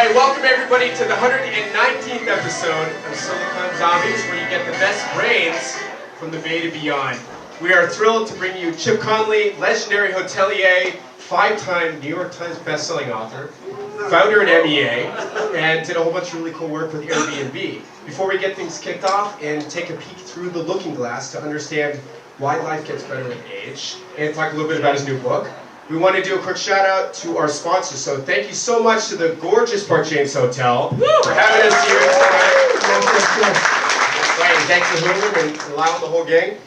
right, welcome everybody to the 119th episode of Silicon Zombies, where you get the best brains from the Bay to beyond. We are thrilled to bring you Chip Conley, legendary hotelier, 5-time New York Times bestselling author, founder at MEA, and did a whole bunch of really cool work with Airbnb. Before we get things kicked off and take a peek through the looking glass to understand why life gets better with age, and talk a little bit about his new book, we want to do a quick shout out to our sponsors. So thank you so much to the gorgeous Park James Hotel for having us here tonight. Right, and thanks to Hoover and allowing the whole gang.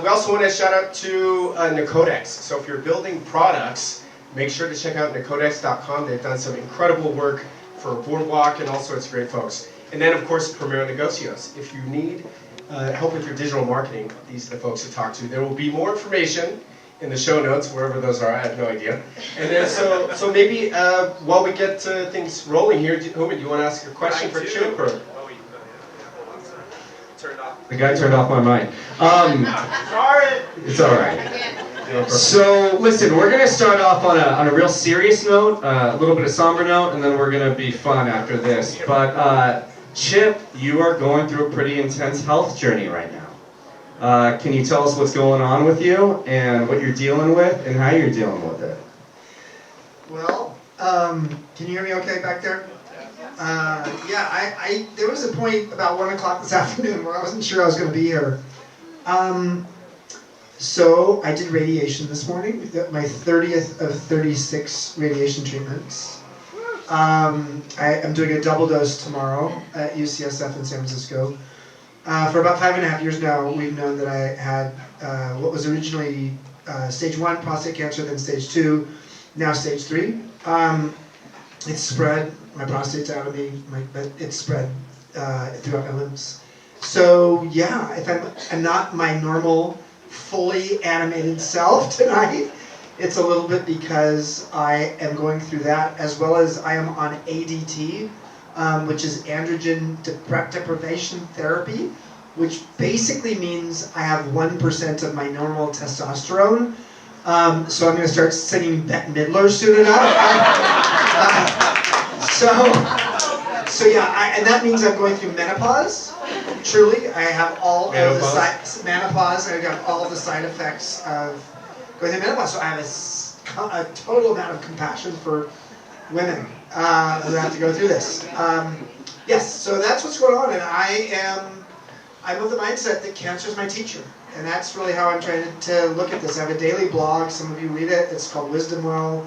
We also want to shout out to Nicodex. So if you're building products, make sure to check out nicodex.com. They've done some incredible work for Boardwalk and all sorts of great folks. And then of course, Premier Negocios. If you need help with your digital marketing, these are the folks to talk to. There will be more information in the show notes, wherever those are, I have no idea. And then, so maybe while we get things rolling here, Homan, do you want to ask a question for Chip? Or? The guy turned off my mic. Sorry. It's all right. So, listen, we're going to start off on a real serious note, a little bit of somber note, and then we're going to be fun after this. But, Chip, you are going through a pretty intense health journey right now. Can you tell us what's going on with you and what you're dealing with and how you're dealing with it? Well, can you hear me okay back there? Yeah, there was a point about 1 o'clock this afternoon where I wasn't sure I was going to be here. So I did radiation this morning, my 30th of 36 radiation treatments. I'm doing a double dose tomorrow at UCSF in San Francisco. For about 5.5 years now, we've known that I had what was originally stage 1 prostate cancer, then stage 2, now stage 3. It's spread, my prostate's out of me, but it's spread throughout my limbs. So yeah, if I'm not my normal, fully animated self tonight, it's a little bit because I am going through that, as well as I am on ADT, which is androgen deprivation therapy, which basically means I have 1% of my normal testosterone. So I'm going to start singing Bette Midler soon enough. So yeah, and that means I'm going through menopause. Truly, I have all of the menopause. I've got all of the side effects of going through menopause. So I have a total amount of compassion for women who have to go through this. Yes, so that's what's going on, and I'm of the mindset that cancer is my teacher, and that's really how I'm trying to look at this. I have a daily blog, some of you read it, it's called Wisdom Well,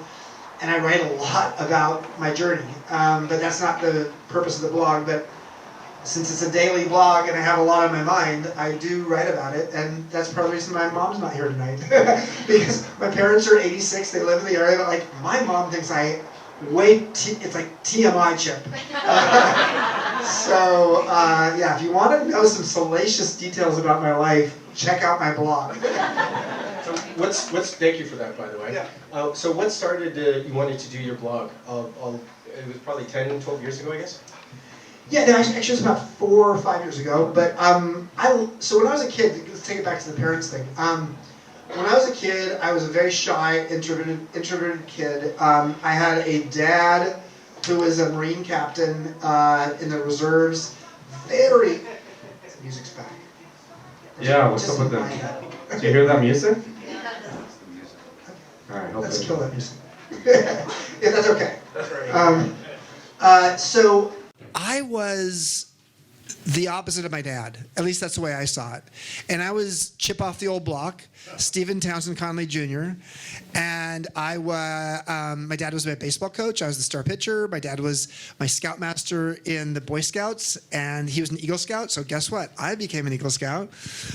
and I write a lot about my journey, but that's not the purpose of the blog. But since it's a daily blog and I have a lot on my mind, I do write about it, and that's part of the reason my mom's not here tonight. Because my parents are 86, they live in the area, but like my mom thinks it's like TMI, Chip. Yeah, if you want to know some salacious details about my life, check out my blog. So thank you for that, by the way. Yeah. So what started you wanted to do your blog? It was probably 10, 12 years ago, I guess? Yeah, no, actually it was about 4 or 5 years ago. But so when I was a kid, let's take it back to the parents thing. When I was a kid, I was a very shy, introverted kid. I had a dad who was a Marine captain in the reserves. The music's back. Yeah, what's up with that? Did you hear that music? All right, let's kill that music. Yeah, that's okay. That's right. So I was the opposite of my dad. At least that's the way I saw it. And I was Chip off the old block, Stephen Townsend Conley Jr. And my dad was my baseball coach. I was the star pitcher. My dad was my scoutmaster in the Boy Scouts, and he was an Eagle Scout. So guess what? I became an Eagle Scout.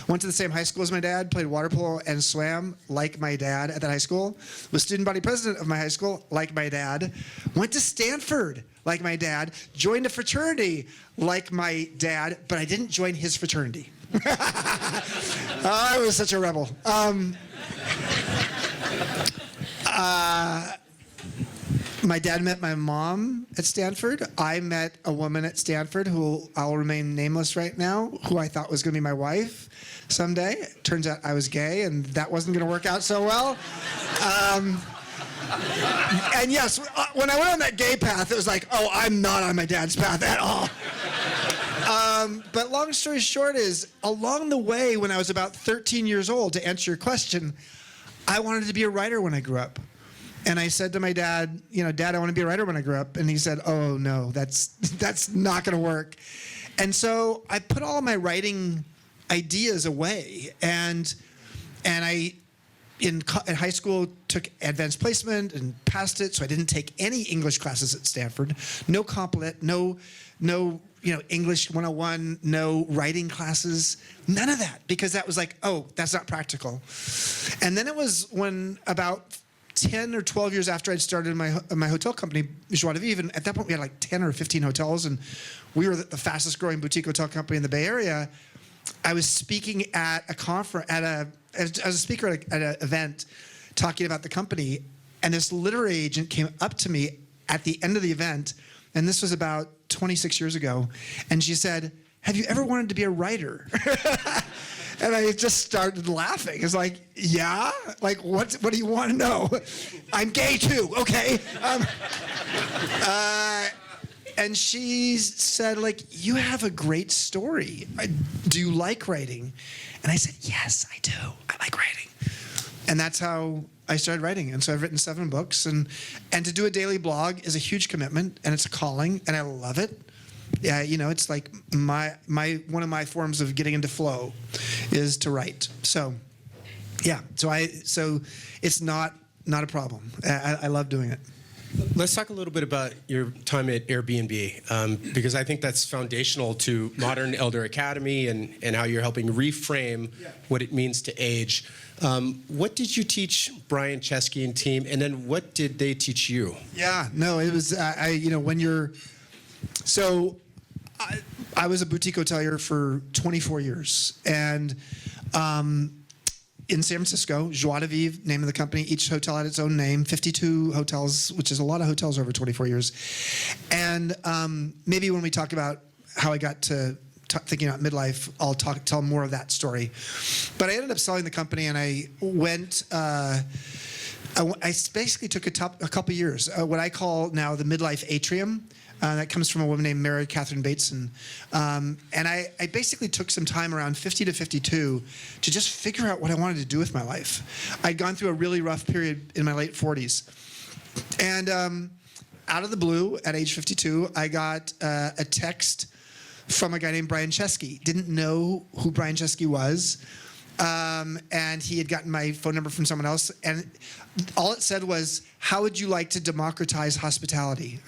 Went to the same high school as my dad, played water polo and swam like my dad at that high school. Was student body president of my high school like my dad. Went to Stanford like my dad, joined a fraternity like my dad, but I didn't join his fraternity. I was such a rebel. My dad met my mom at Stanford. I met a woman at Stanford who I'll remain nameless right now, who I thought was going to be my wife someday. Turns out I was gay, and that wasn't going to work out so well. And yes, when I went on that gay path, it was like, oh, I'm not on my dad's path at all. But long story short is, along the way, when I was about 13 years old, to answer your question, I wanted to be a writer when I grew up. And I said to my dad, Dad, I want to be a writer when I grow up. And he said, oh, no, that's not going to work. And so I put all of my writing ideas away. And I, in high school, took advanced placement and passed it. So I didn't take any English classes at Stanford. No comp lit, no English 101, no writing classes, none of that. Because that was like, oh, that's not practical. And then it was when about 10 or 12 years after I'd started my hotel company, Joie de Vivre, and at that point we had like 10 or 15 hotels, and we were the fastest growing boutique hotel company in the Bay Area. I was speaking at a conference, as a speaker at an event, talking about the company, and this literary agent came up to me at the end of the event, and this was about 26 years ago, and she said, have you ever wanted to be a writer? And I just started laughing. It's like, yeah? Like, what do you want to know? I'm gay too, okay? And she said, like, you have a great story. Do you like writing? And I said, yes, I do. I like writing. And that's how I started writing. And so I've written 7 books. And to do a daily blog is a huge commitment, and it's a calling, and I love it. Yeah, it's like one of my forms of getting into flow is to write. So, yeah. So it's not a problem. I love doing it. Let's talk a little bit about your time at Airbnb, because I think that's foundational to Modern Elder Academy and how you're helping reframe what it means to age. What did you teach Brian Chesky and team, and then what did they teach you? Yeah, no, it was, when you're, so I was a boutique hotelier for 24 years, and in San Francisco, Joie de Vivre, name of the company. Each hotel had its own name. 52 hotels, which is a lot of hotels over 24 years. And maybe when we talk about how I got to thinking about midlife, I'll tell more of that story. But I ended up selling the company, and I went. I basically took a couple years, what I call now the midlife atrium. That comes from a woman named Mary Catherine Bateson. And I basically took some time around 50 to 52 to just figure out what I wanted to do with my life. I'd gone through a really rough period in my late 40s. And out of the blue, at age 52, I got a text from a guy named Brian Chesky. Didn't know who Brian Chesky was. And he had gotten my phone number from someone else. And all it said was, how would you like to democratize hospitality?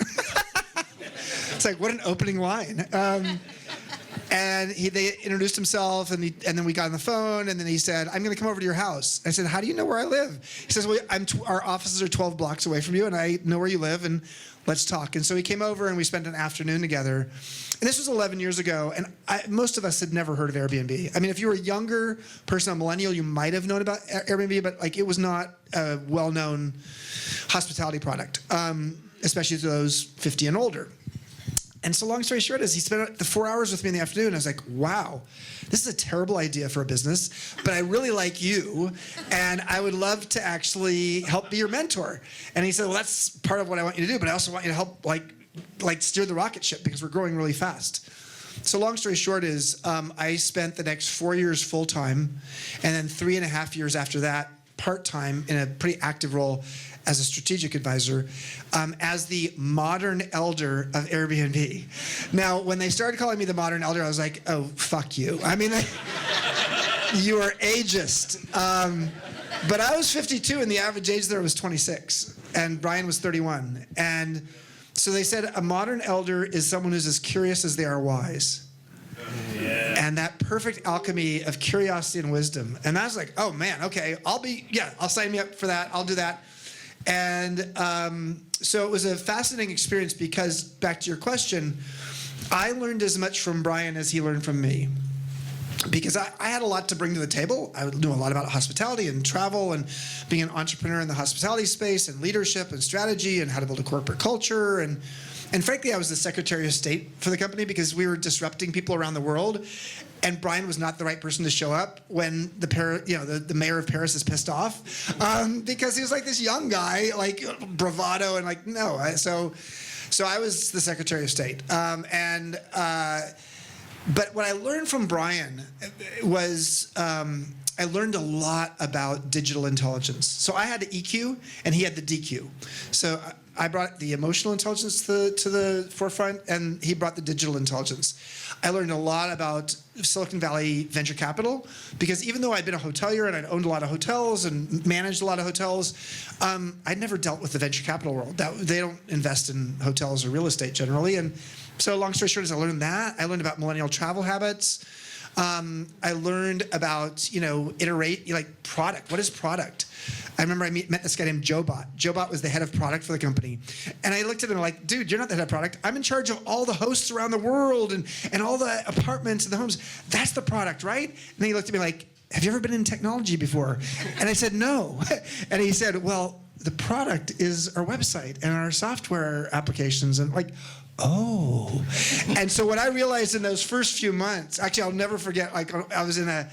It's like, what an opening line. And they introduced himself, and then we got on the phone, and then he said, I'm going to come over to your house. I said, how do you know where I live? He says, well, our offices are 12 blocks away from you, and I know where you live, and let's talk. And so he came over, and we spent an afternoon together. And this was 11 years ago, and most of us had never heard of Airbnb. I mean, if you were a younger person, a millennial, you might have known about Airbnb, but like it was not a well-known hospitality product, especially to those 50 and older. And so long story short is he spent the 4 hours with me in the afternoon. I was like, wow, this is a terrible idea for a business, but I really like you, and I would love to actually help be your mentor. And he said, well, that's part of what I want you to do, but I also want you to help like steer the rocket ship because we're growing really fast. So long story short is I spent the next 4 years full-time, and then 3.5 years after that part-time in a pretty active role as a strategic advisor, as the modern elder of Airbnb. Now, when they started calling me the modern elder, I was like, oh, fuck you. I mean, you are ageist. But I was 52, and the average age there was 26, and Brian was 31. And so they said a modern elder is someone who's as curious as they are wise. Yeah. And that perfect alchemy of curiosity and wisdom. And I was like, oh man, okay, I'll sign me up for that. I'll do that. And so it was a fascinating experience because, back to your question, I learned as much from Brian as he learned from me. Because I had a lot to bring to the table. I knew a lot about hospitality and travel and being an entrepreneur in the hospitality space and leadership and strategy and how to build a corporate culture. And And frankly, I was the Secretary of State for the company because we were disrupting people around the world. And Brian was not the right person to show up when the mayor of Paris is pissed off, because he was like this young guy, like bravado, and like no. So I was the Secretary of State, but what I learned from Brian was I learned a lot about digital intelligence. So I had the EQ and he had the DQ. So I brought the emotional intelligence to the forefront, and he brought the digital intelligence. I learned a lot about Silicon Valley venture capital, because even though I'd been a hotelier and I'd owned a lot of hotels and managed a lot of hotels, I'd never dealt with the venture capital world. They don't invest in hotels or real estate generally. And so long story short is I learned that. I learned about millennial travel habits. I learned about, product. What is product? I remember I met this guy named Joe Bot. Joe Bot was the head of product for the company. And I looked at him like, dude, you're not the head of product. I'm in charge of all the hosts around the world and all the apartments and the homes. That's the product, right? And then he looked at me like, have you ever been in technology before? And I said, no. And he said, well, the product is our website and our software applications. And like, oh. And so what I realized in those first few months, actually I'll never forget, like I was in a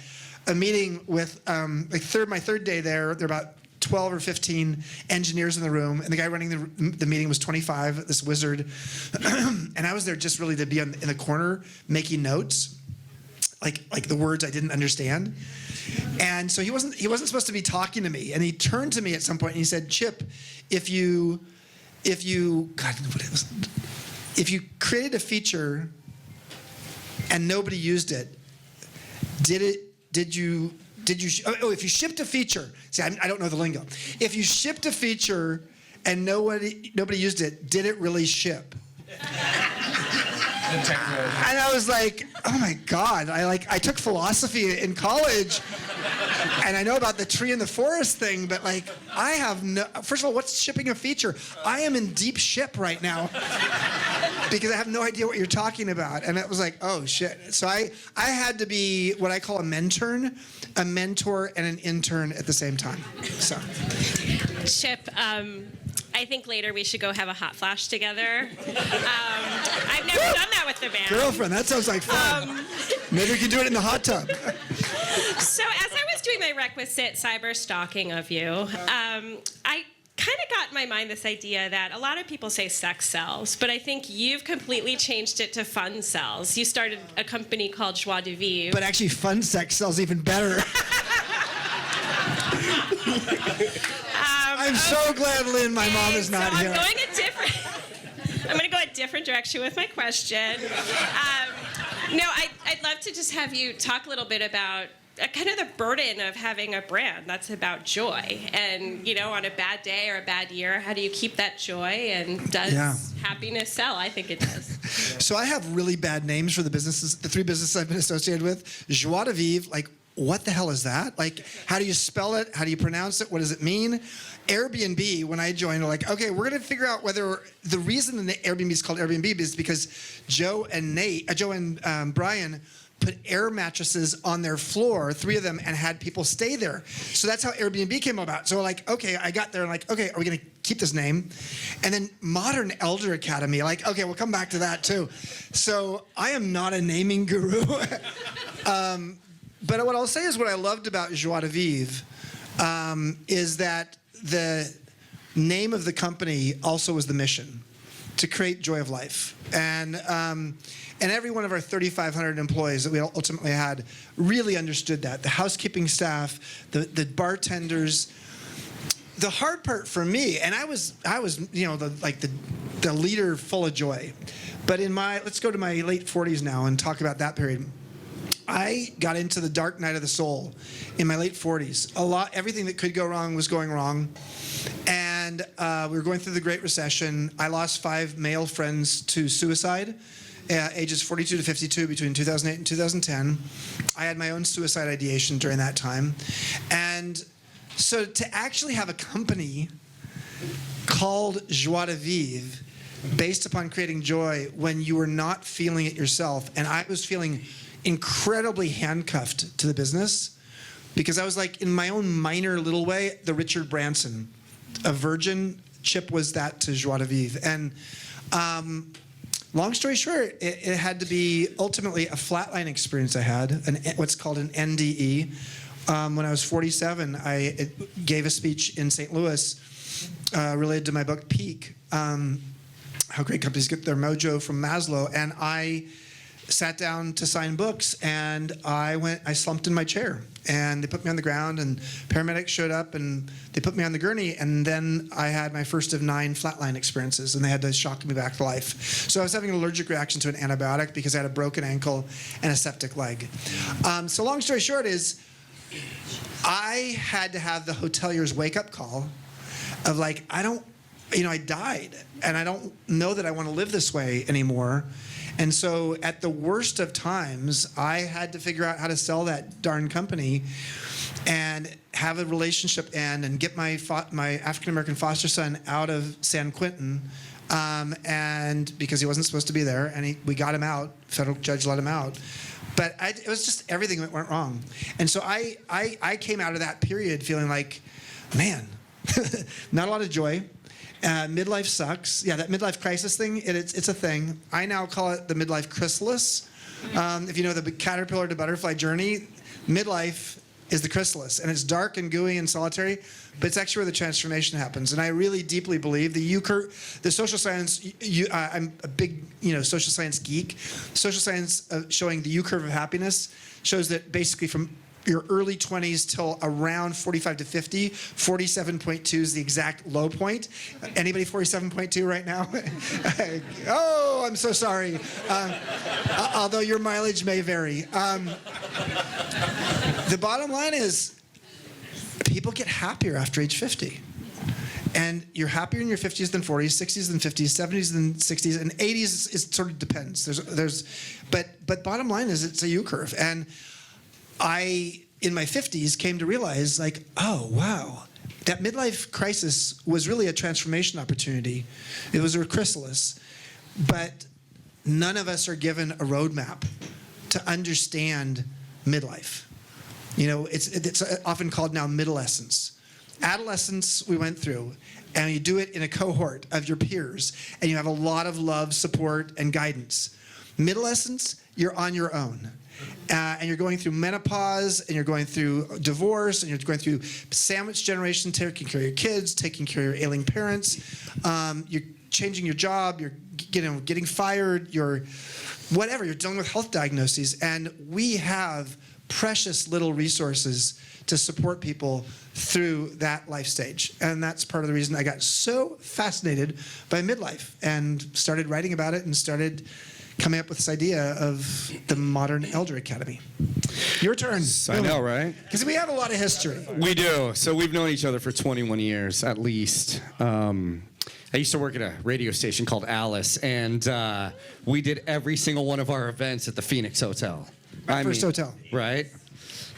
meeting with, my third day there were about 12 or 15 engineers in the room, and the guy running the meeting was 25, this wizard. And I was there just really to be in the corner making notes, like the words I didn't understand. And so he wasn't supposed to be talking to me, and he turned to me at some point and he said, Chip, if you created a feature and nobody used it, if you shipped a feature, see, I don't know the lingo. If you shipped a feature and nobody used it, did it really ship? And I was like, oh my God, I took philosophy in college, and I know about the tree and the forest thing, but like I have no, first of all, what's shipping a feature? I am in deep ship right now because I have no idea what you're talking about. And it was like, oh shit. So I had to be what I call a mentor, and an intern at the same time. So Chip, I think later we should go have a hot flash together. I've never done that with the band. Girlfriend, that sounds like fun. Maybe we can do it in the hot tub. So as I was doing my requisite cyber stalking of you, I kind of got in my mind this idea that a lot of people say sex sells, but I think you've completely changed it to fun sells. You started a company called Joie de Vivre. But actually fun sex sells even better. I'm so glad, Lynn, my mom is not here. I'm going to go a different direction with my question. I'd love to just have you talk a little bit about kind of the burden of having a brand that's about joy. And, on a bad day or a bad year, how do you keep that joy? And does happiness sell? I think it does. So I have really bad names for the businesses, the three businesses I've been associated with. Joie de Vivre, like, what the hell is that? Like, how do you spell it? How do you pronounce it? What does it mean? Airbnb, when I joined, they're like, okay, we're going to figure out whether the reason the Airbnb is called Airbnb is because Joe and Brian put air mattresses on their floor, 3 of them, and had people stay there. So that's how Airbnb came about. So like, okay, I got there and like, okay, are we going to keep this name? And then Modern Elder Academy, like, okay, we'll come back to that too. So I am not a naming guru. But what I'll say is what I loved about Joie de Vivre is that the name of the company also was the mission, to create joy of life. And every one of our 3,500 employees that we ultimately had really understood that. The housekeeping staff, the bartenders. The hard part for me, and I was the leader full of joy. But let's go to my late 40s now and talk about that period. I got into the dark night of the soul in my late 40s. Everything that could go wrong was going wrong. And we were going through the Great Recession. I lost 5 male friends to suicide, ages 42 to 52 between 2008 and 2010. I had my own suicide ideation during that time. And so to actually have a company called Joie de Vivre based upon creating joy when you were not feeling it yourself, and I was feeling incredibly handcuffed to the business because I was like, in my own minor little way, the Richard Branson, a virgin Chip was that to joie de vivre. And long story short, it had to be ultimately a flatline experience I had, what's called an NDE. When I was 47, I gave a speech in St. Louis related to my book, Peak, How Great Companies Get Their Mojo from Maslow. And I sat down to sign books, and I slumped in my chair. And they put me on the ground, and paramedics showed up, and they put me on the gurney, and then I had my first of 9 flatline experiences, and they had to shock me back to life. So I was having an allergic reaction to an antibiotic because I had a broken ankle and a septic leg. So long story short is, I had to have the hotelier's wake-up call of like, I died, and I don't know that I want to live this way anymore. And so at the worst of times, I had to figure out how to sell that darn company and have a relationship end and get my African-American foster son out of San Quentin, and because he wasn't supposed to be there, and we got him out. Federal judge let him out. But it was just everything that went wrong. And so I came out of that period feeling like, man, not a lot of joy. Midlife sucks. Yeah, that midlife crisis thing, it's a thing. I now call it the midlife chrysalis. If you know the caterpillar to butterfly journey, midlife is the chrysalis. And it's dark and gooey and solitary, but it's actually where the transformation happens. And I really deeply believe the U-curve, the social science, I'm a big social science geek. Social science showing the U-curve of happiness shows that basically from your early 20s till around 45 to 50, 47.2 is the exact low point. Anybody 47.2 right now? Oh, I'm so sorry. Although your mileage may vary. The bottom line is people get happier after age 50. And you're happier in your 50s than 40s, 60s than 50s, 70s than 60s, and 80s it sort of depends. But bottom line is it's a U-curve. And I, in my 50s, came to realize, like, oh, wow, that midlife crisis was really a transformation opportunity. It was a chrysalis. But none of us are given a roadmap to understand midlife. It's often called now middlescence. Adolescence, we went through, and you do it in a cohort of your peers, and you have a lot of love, support, and guidance. Middlescence, you're on your own. And you're going through menopause, and you're going through divorce, and you're going through sandwich generation, taking care of your kids, taking care of your ailing parents. You're changing your job. You're getting fired. You're whatever. You're dealing with health diagnoses, and we have precious little resources to support people through that life stage. And that's part of the reason I got so fascinated by midlife and started writing about it and started coming up with this idea of the Modern Elder Academy. Your turn. I know, right? Because we have a lot of history. We do. So we've known each other for 21 years, at least. I used to work at a radio station called Alice, and we did every single one of our events at the Phoenix Hotel. First hotel. Right?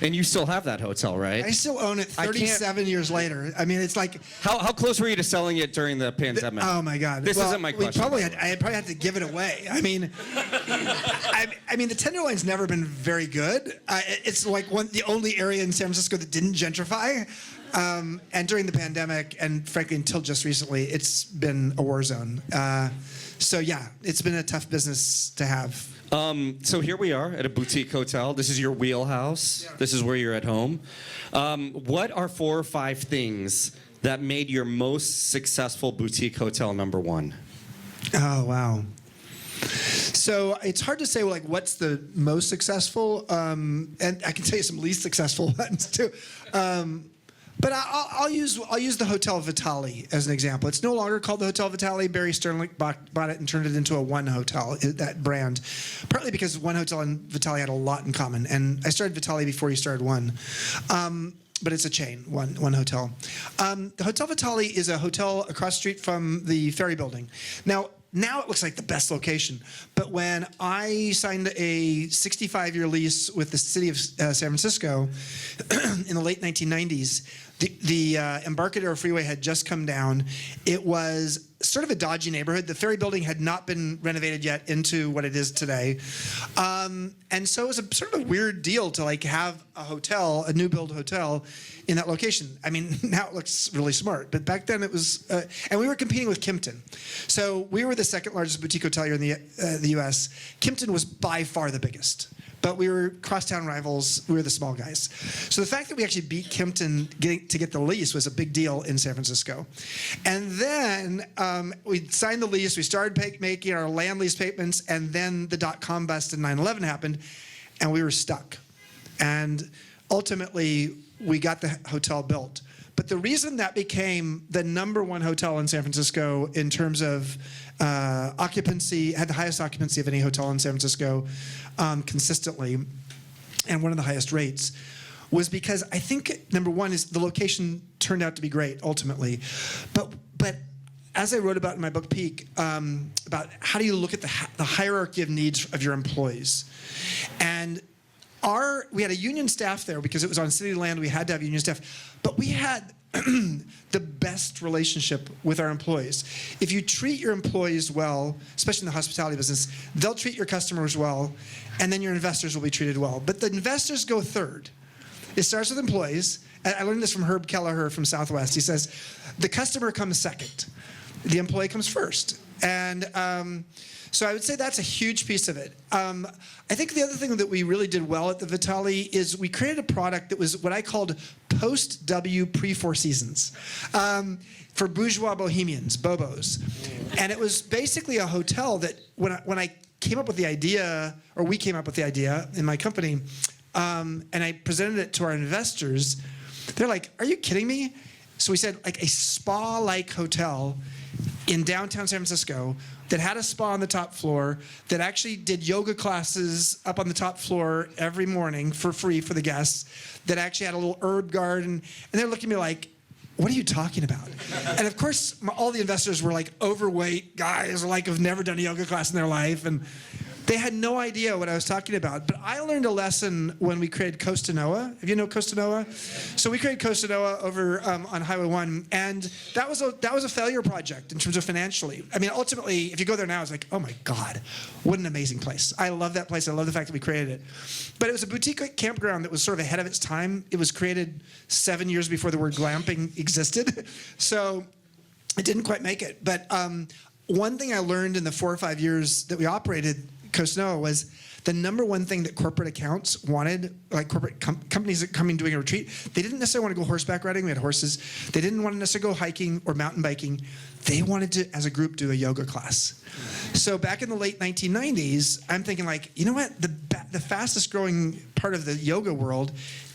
And you still have that hotel, right? I still own it 37 years later. I mean, it's like... How close were you to selling it during the pandemic? Oh, my God. This isn't my question. I probably had to give it away. I mean, the Tenderloin's never been very good. It's like the only area in San Francisco that didn't gentrify. And during the pandemic, and frankly, until just recently, it's been a war zone. So yeah, it's been a tough business to have. So here we are at a boutique hotel. This is your wheelhouse. Yeah. This is where you're at home. What are 4 or 5 things that made your most successful boutique hotel number 1? Oh, wow. So it's hard to say like what's the most successful, and I can tell you some least successful ones too. But I'll use the Hotel Vitale as an example. It's no longer called the Hotel Vitale. Barry Sternlicht bought it and turned it into a One Hotel, that brand. Partly because One Hotel and Vitale had a lot in common. And I started Vitale before you started One. But it's a chain, one hotel. The Hotel Vitale is a hotel across the street from the Ferry Building. Now it looks like the best location. But when I signed a 65-year lease with the city of San Francisco in the late 1990s, the Embarcadero Freeway had just come down. It was sort of a dodgy neighborhood. The Ferry Building had not been renovated yet into what it is today. And so it was a sort of a weird deal to like have a hotel, a new build hotel in that location. I mean, now it looks really smart, but back then it was, and we were competing with Kimpton. So we were the second largest boutique hotelier in the US. Kimpton was by far the biggest. But we were crosstown rivals. We were the small guys. So the fact that we actually beat Kimpton to get the lease was a big deal in San Francisco. And then we signed the lease. We started making our land lease payments. And then the dot-com bust and 9/11 happened. And we were stuck. And ultimately, we got the hotel built. But the reason that became the #1 hotel in San Francisco in terms of occupancy, had the highest occupancy of any hotel in San Francisco consistently, and one of the highest rates, was because I think #1 is the location turned out to be great ultimately. But as I wrote about in my book Peak, about how do you look at the hierarchy of needs of your employees. And we had a union staff there because it was on city land. We had to have union staff, but we had the best relationship with our employees. If you treat your employees well, especially in the hospitality business, they'll treat your customers well, and then your investors will be treated well. But the investors go third. It starts with employees. I learned this from Herb Kelleher from Southwest. He says, the customer comes second. The employee comes first. And so I would say that's a huge piece of it. I think the other thing that we really did well at the Vitale is we created a product that was what I called post-W pre-Four Seasons for bourgeois bohemians, bobos. And it was basically a hotel that when I came up with the idea, or we came up with the idea in my company, and I presented it to our investors, they're like, are you kidding me? So we said like a spa-like hotel in downtown San Francisco that had a spa on the top floor, that actually did yoga classes up on the top floor every morning for free for the guests, that actually had a little herb garden. And they're looking at me like, what are you talking about? And of course, all the investors were like overweight guys, like have never done a yoga class in their life. And they had no idea what I was talking about. But I learned a lesson when we created Costa Noa. Have you know Costa Noa? So we created Costa Noa over on Highway 1, and that was a failure project in terms of financially. I mean, ultimately, if you go there now, it's like, oh my God, what an amazing place. I love that place. I love the fact that we created it. But it was a boutique campground that was sort of ahead of its time. It was created 7 years before the word glamping existed. So it didn't quite make it. But one thing I learned in the 4 or 5 years that we operated Costa Noa was the #1 thing that corporate accounts wanted, like corporate companies that come in doing a retreat, they didn't necessarily want to go horseback riding. We had horses. They didn't want to necessarily go hiking or mountain biking. They wanted to, as a group, do a yoga class. So back in the late 1990s, I'm thinking like, you know what? The fastest growing part of the yoga world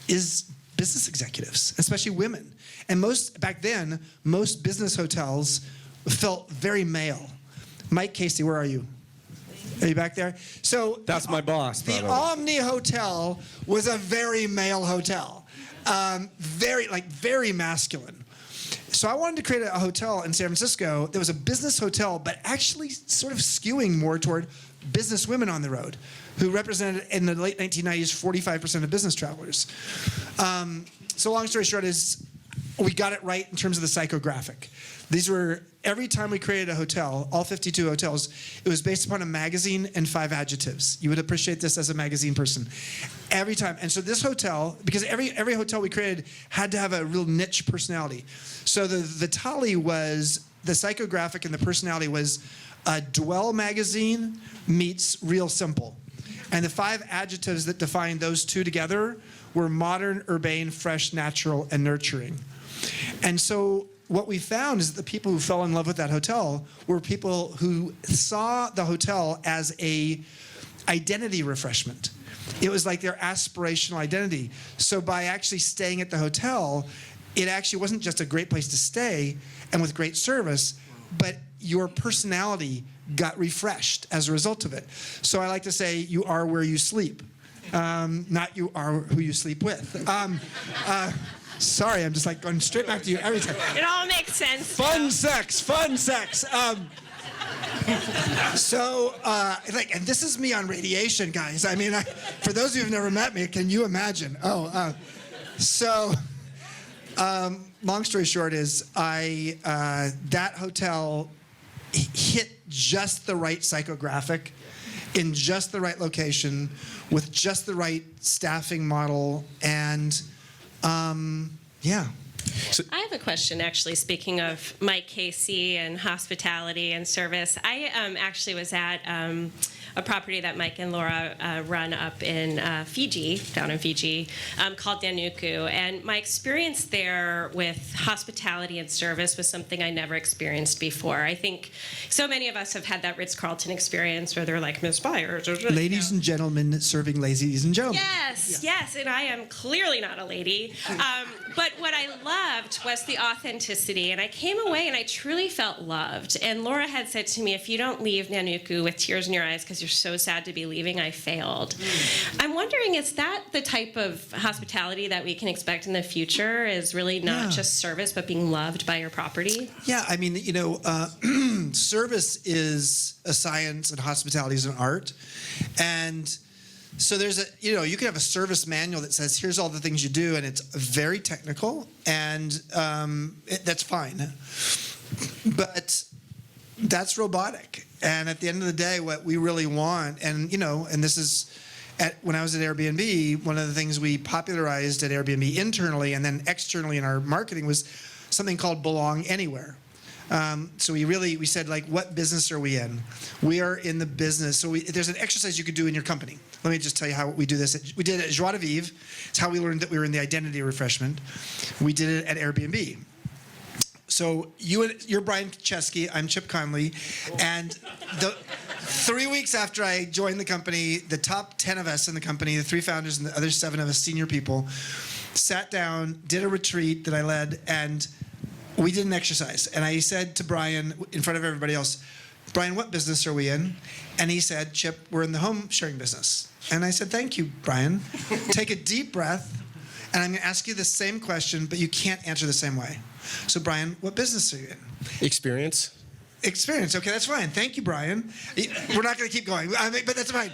is business executives, especially women. And back then, most business hotels felt very male. Mike Casey, where are you? Are you back there? So That's my boss. The Omni Hotel was a very male hotel, very masculine. So I wanted to create a hotel in San Francisco that was a business hotel, but actually sort of skewing more toward business women on the road, who represented in the late 1990s 45% of business travelers. So long story short is, we got it right in terms of the psychographic. These were, every time we created a hotel, all 52 hotels, it was based upon a magazine and 5 adjectives. You would appreciate this as a magazine person. Every time. And so this hotel, because every hotel we created had to have a real niche personality. So the Vitale was, the psychographic and the personality was a Dwell magazine meets Real Simple. And the 5 adjectives that defined those two together were modern, urbane, fresh, natural, and nurturing. And so what we found is that the people who fell in love with that hotel were people who saw the hotel as a identity refreshment. It was like their aspirational identity. So by actually staying at the hotel, it actually wasn't just a great place to stay and with great service, but your personality got refreshed as a result of it. So I like to say you are where you sleep, not you are who you sleep with. Sorry, I'm just like going straight back to you every time. It all makes sense. Fun sex. And this is me on radiation, guys. I mean, for those of you who've never met me, can you imagine? Long story short is, that hotel hit just the right psychographic in just the right location with just the right staffing model, and yeah. I have a question, actually, speaking of Mike Casey and hospitality and service. I actually was at a property that Mike and Laura run up in Fiji, down in Fiji, called Danuku. And my experience there with hospitality and service was something I never experienced before. I think so many of us have had that Ritz-Carlton experience where they're like, Miss Byers. Ladies and gentlemen serving ladies and gentlemen. Yes, and I am clearly not a lady. But what I loved was the authenticity, and I came away and I truly felt loved. And Laura had said to me, if you don't leave Nanuku with tears in your eyes because you're so sad to be leaving, I failed. I'm wondering, is that the type of hospitality that we can expect in the future, is really not just service, but being loved by your property? Yeah, I mean, service is a science and hospitality is an art. And so there's you can have a service manual that says, here's all the things you do, and it's very technical, and that's fine. But that's robotic. And at the end of the day, what we really want, and this is, when I was at Airbnb, one of the things we popularized at Airbnb internally and then externally in our marketing was something called Belong Anywhere. So we said, like, what business are we in? We are in the business. So there's an exercise you could do in your company. Let me just tell you how we do this. We did it at Joie de Vivre. It's how we learned that we were in the identity refreshment. We did it at Airbnb. So you're Brian Chesky, I'm Chip Conley, and 3 weeks after I joined the company, the top 10 of us in the company, the 3 founders and the other 7 of us senior people, sat down, did a retreat that I led, and we did an exercise. And I said to Brian, in front of everybody else, Brian, what business are we in? And he said, Chip, we're in the home sharing business. And I said, thank you, Brian. Take a deep breath, and I'm going to ask you the same question, but you can't answer the same way. So, Brian, what business are you in? Experience. Experience. Okay, that's fine. Thank you, Brian. We're not going to keep going, but that's fine.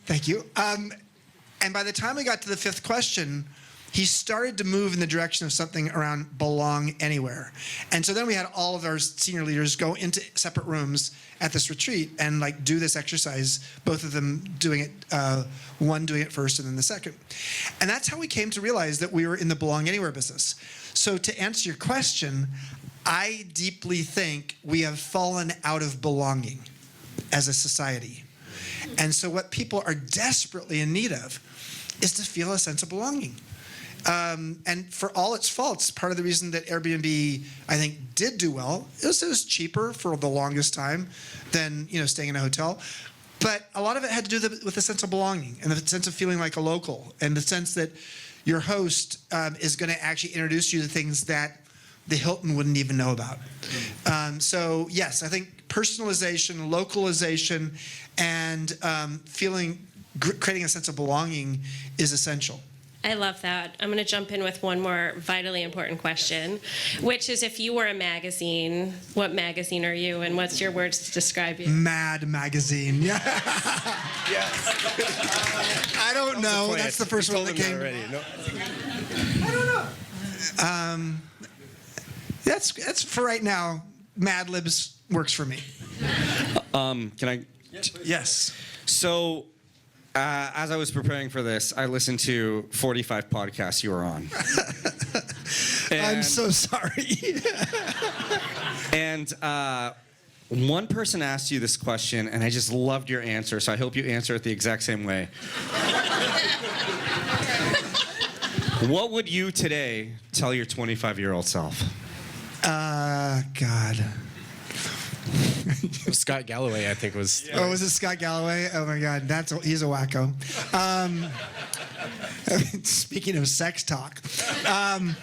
Thank you. And by the time we got to the 5th question, he started to move in the direction of something around belong anywhere. And so then we had all of our senior leaders go into separate rooms at this retreat and like do this exercise, both of them doing it, one doing it first and then the second. And that's how we came to realize that we were in the belong anywhere business. So to answer your question, I deeply think we have fallen out of belonging as a society. And so what people are desperately in need of is to feel a sense of belonging. And for all its faults, part of the reason that Airbnb, I think, did do well is it was cheaper for the longest time than staying in a hotel. But a lot of it had to do with the sense of belonging and the sense of feeling like a local and the sense that your host is going to actually introduce you to things that the Hilton wouldn't even know about. So yes, I think personalization, localization, and creating a sense of belonging is essential. I love that. I'm going to jump in with one more vitally important question, which is, if you were a magazine, what magazine are you, and what's your words to describe you? Mad Magazine. Yeah. Yes. I don't know. That's the first one that came. I don't know. That's for right now. Mad Libs works for me. Can I? Yes. So, as I was preparing for this, I listened to 45 podcasts you were on. I'm so sorry. And one person asked you this question, and I just loved your answer, so I hope you answer it the exact same way. What would you today tell your 25-year-old self? God. Scott Galloway, I think, was. Oh, was it Scott Galloway? Oh my God, he's a wacko. Speaking of sex talk, I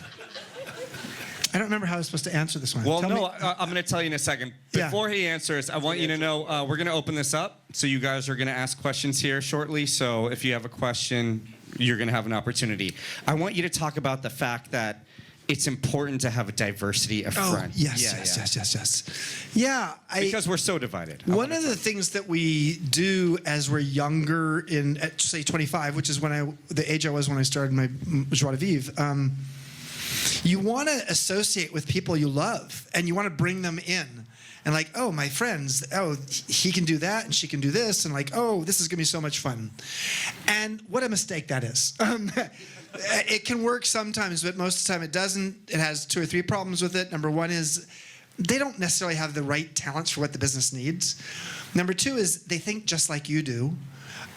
don't remember how I was supposed to answer this one. Well, I'm going to tell you in a second. Before he answers, I want you to know we're going to open this up. So you guys are going to ask questions here shortly. So if you have a question, you're going to have an opportunity. I want you to talk about the fact that it's important to have a diversity of friends. Yes. Yeah. Because we're so divided. One of the things that we do as we're younger, at say 25, which is the age I was when I started my Joie de Vivre, you want to associate with people you love, and you want to bring them in. And like, oh, my friends, oh, he can do that and she can do this. And like, oh, this is going to be so much fun. And what a mistake that is. It can work sometimes, but most of the time it doesn't. It has 2 or 3 problems with it. Number one is they don't necessarily have the right talents for what the business needs. Number 2 is they think just like you do.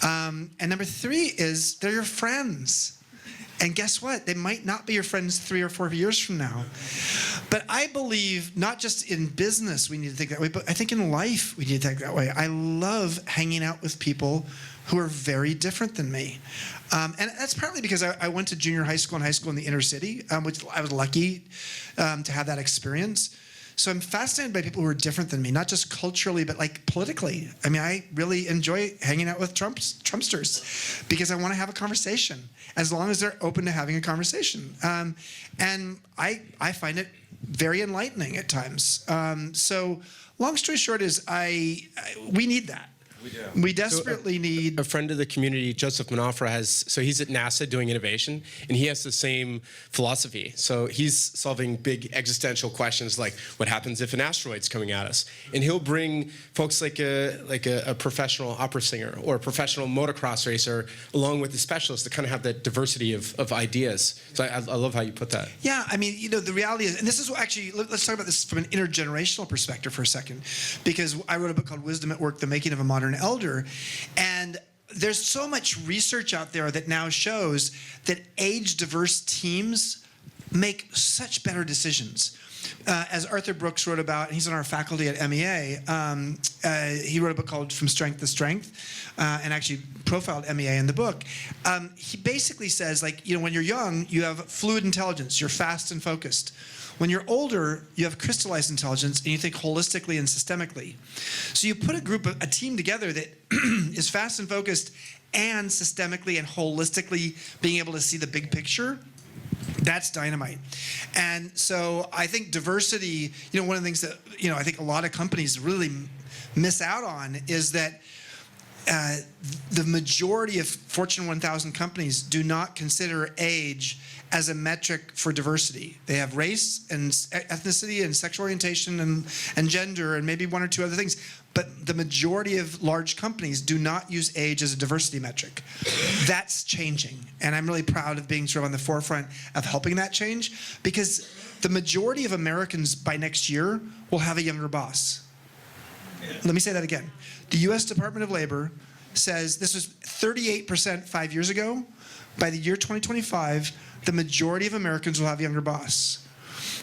And number 3 is they're your friends. And guess what? They might not be your friends 3 or 4 years from now. But I believe not just in business we need to think that way, but I think in life we need to think that way. I love hanging out with people who are very different than me. And that's partly because I went to junior high school and high school in the inner city, which I was lucky to have that experience. So I'm fascinated by people who are different than me, not just culturally, but like politically. I mean, I really enjoy hanging out with Trumpsters because I want to have a conversation, as long as they're open to having a conversation. And I find it very enlightening at times. So long story short is we need that. We do. We desperately need... A friend of the community, Joseph Manafra, he's at NASA doing innovation, and he has the same philosophy. So he's solving big existential questions like, what happens if an asteroid's coming at us? And he'll bring folks like a professional opera singer or a professional motocross racer along with the specialists to kind of have that diversity of ideas. So I love how you put that. Yeah, I mean, the reality is, and this is actually, let's talk about this from an intergenerational perspective for a second, because I wrote a book called Wisdom at Work, The Making of a Modern Elder, and there's so much research out there that now shows that age-diverse teams make such better decisions. As Arthur Brooks wrote about, and he's on our faculty at MEA, he wrote a book called From Strength to Strength, and actually profiled MEA in the book. He basically says, like, when you're young, you have fluid intelligence, you're fast and focused. When you're older, you have crystallized intelligence, and you think holistically and systemically. So you put a team together that is fast and focused and systemically and holistically being able to see the big picture. That's dynamite. And so I think diversity, one of the things that, I think a lot of companies really miss out on is that the majority of Fortune 1000 companies do not consider age as a metric for diversity. They have race and ethnicity and sexual orientation and gender and maybe 1 or 2 other things. But the majority of large companies do not use age as a diversity metric. That's changing. And I'm really proud of being sort of on the forefront of helping that change, because the majority of Americans by next year will have a younger boss. Let me say that again. The US Department of Labor says this was 38% 5 years ago. By the year 2025, the majority of Americans will have a younger boss.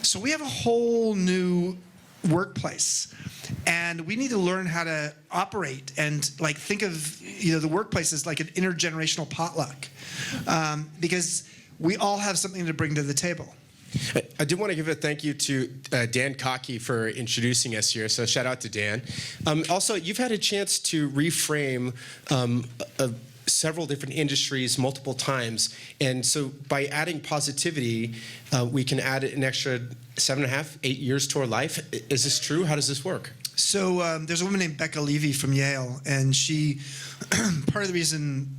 So we have a whole new workplace, and we need to learn how to operate and think of the workplace as like an intergenerational potluck, because we all have something to bring to the table. I do want to give a thank you to Dan Cockey for introducing us here, so shout out to Dan. Also, you've had a chance to reframe several different industries multiple times, and so by adding positivity, we can add an extra 7.5, 8 years to our life. Is this true? How does this work? So there's a woman named Becca Levy from Yale, and she, part of the reason,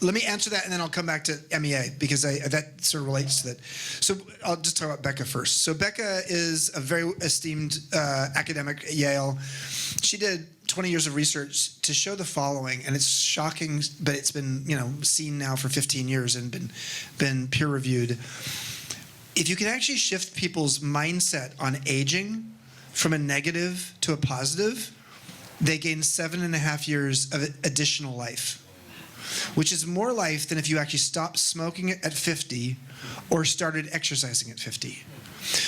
let me answer that, and then I'll come back to MEA, because that sort of relates to that. So I'll just talk about Becca first. So Becca is a very esteemed academic at Yale. She did 20 years of research to show the following, and it's shocking, but it's been seen now for 15 years and been peer reviewed. If you can actually shift people's mindset on aging from a negative to a positive, they gain 7.5 years of additional life, which is more life than if you actually stopped smoking at 50 or started exercising at 50.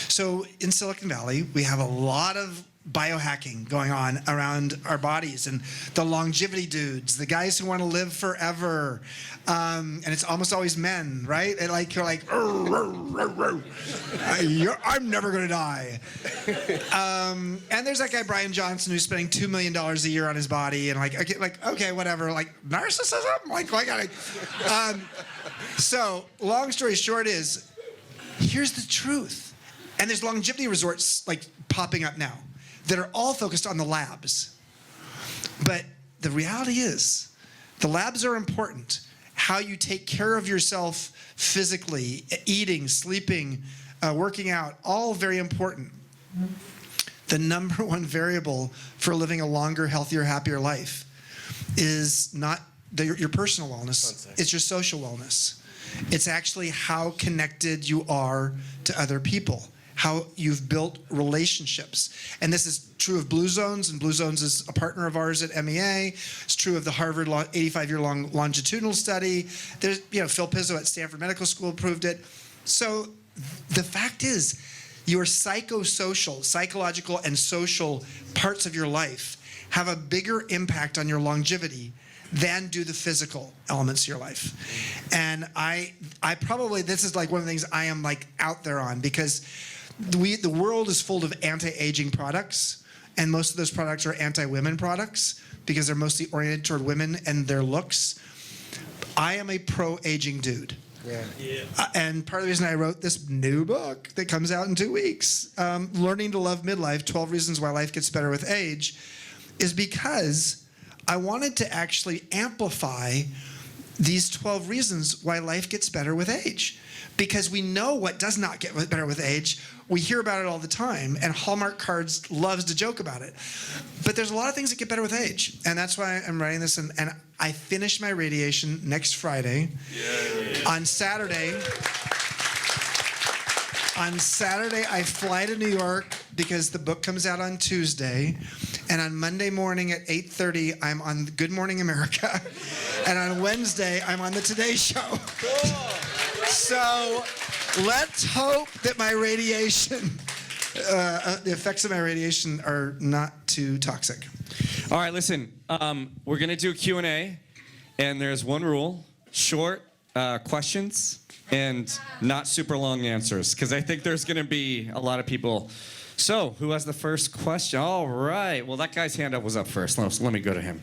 So in Silicon Valley, we have a lot of biohacking going on around our bodies, and the longevity dudes, the guys who want to live forever, and it's almost always men, right? And you're like, I'm never gonna die. And there's that guy Brian Johnson who's spending $2 million a year on his body, and okay, whatever, narcissism, so long story short is, here's the truth, and there's longevity resorts popping up now that are all focused on the labs. But the reality is, the labs are important. How you take care of yourself physically, eating, sleeping, working out, all very important. the number one variable for living a longer, healthier, happier life is not your personal wellness, it's your social wellness. It's actually how connected you are to other people, how you've built relationships. And this is true of Blue Zones, and Blue Zones is a partner of ours at MEA. It's true of the Harvard 85-year-long longitudinal study. There's, Phil Pizzo at Stanford Medical School proved it. So the fact is, your psychological and social parts of your life have a bigger impact on your longevity than do the physical elements of your life. And I probably, this is like one of the things I am like out there on, because the world is full of anti-aging products, and most of those products are anti-women products because they're mostly oriented toward women and their looks. I am a pro-aging dude. And part of the reason I wrote this new book that comes out in 2 weeks, Learning to Love Midlife, 12 Reasons Why Life Gets Better with Age, is because I wanted to actually amplify these 12 reasons why life gets better with age. Because we know what does not get better with age. We hear about it all the time, and Hallmark Cards loves to joke about it. But there's a lot of things that get better with age, and that's why I'm writing this. And I finish my radiation next Friday. On Saturday, I fly to New York because the book comes out on Tuesday. And on Monday morning at 8:30, I'm on Good Morning America. And on Wednesday, I'm on the Today Show. Cool. So let's hope that my radiation, the effects of my radiation are not too toxic. All right, listen, we're going to do a Q&A, and there's one rule: short questions and not super long answers, because I think there's going to be a lot of people. So, who has the first question? All right. Well, that guy's hand up was up first. Let me go to him.